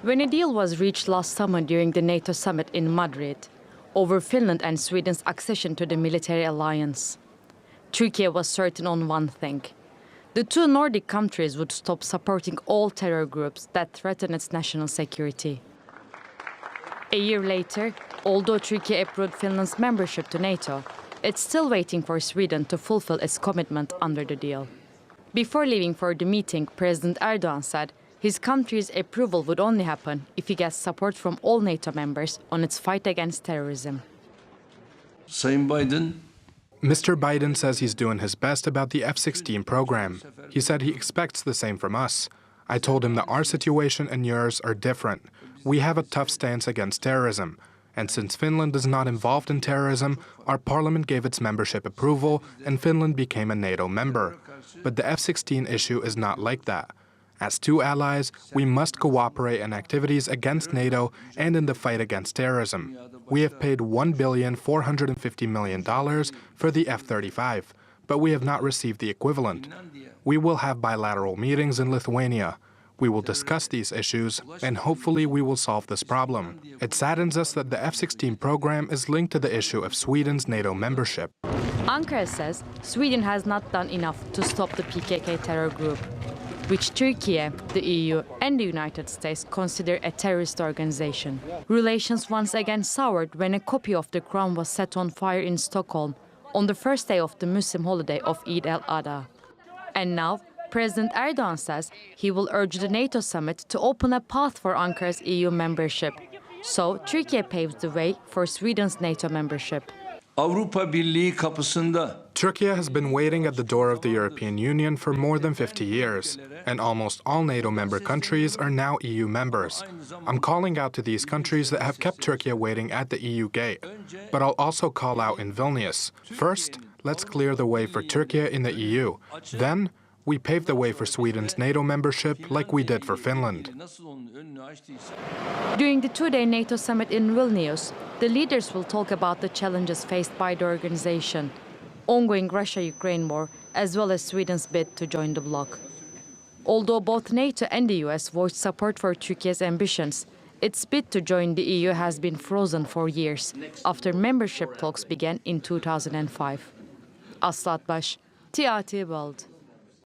When a deal was reached last summer during the NATO summit in Madrid over Finland and Sweden's accession to the military alliance, Turkey was certain on one thing. The two Nordic countries would stop supporting all terror groups that threaten its national security. A year later, although Turkey approved Finland's membership to NATO, it's still waiting for Sweden to fulfill its commitment under the deal. Before leaving for the meeting, President Erdoğan said his country's approval would only happen if he gets support from all NATO members on its fight against terrorism. Sayın Biden. Mr. Biden says he's doing his best about the F-16 program. He said he expects the same from us. I told him that our situation and yours are different. We have a tough stance against terrorism. And since Finland is not involved in terrorism, our parliament gave its membership approval and Finland became a NATO member. But the F-16 issue is not like that. As two allies, we must cooperate in activities against NATO and in the fight against terrorism. We have paid $1,450 million for the F-35, but we have not received the equivalent. We will have bilateral meetings in Lithuania. We will discuss these issues, and hopefully we will solve this problem. It saddens us that the F-16 program is linked to the issue of Sweden's NATO membership. Ankara says Sweden has not done enough to stop the PKK terror group, which Turkey, the EU and the United States consider a terrorist organization. Relations once again soured when a copy of the Quran was set on fire in Stockholm on the first day of the Muslim holiday of Eid al-Adha. And now, President Erdoğan says he will urge the NATO summit to open a path for Ankara's EU membership. So Turkey paves the way for Sweden's NATO membership. Avrupa Birliği kapısında. Turkey has been waiting at the door of the European Union for more than 50 years, and almost all NATO member countries are now EU members. I'm calling out to these countries that have kept Turkey waiting at the EU gate, but I'll also call out in Vilnius. First, let's clear the way for Turkey in the EU. Then, we pave the way for Sweden's NATO membership like we did for Finland. During the two-day NATO summit in Vilnius, the leaders will talk about the challenges faced by the organization, ongoing Russia-Ukraine war, as well as Sweden's bid to join the bloc. Although both NATO and the US voiced support for Turkey's ambitions, its bid to join the EU has been frozen for years after membership talks began in 2005. Aslı Atbaş, TRT World.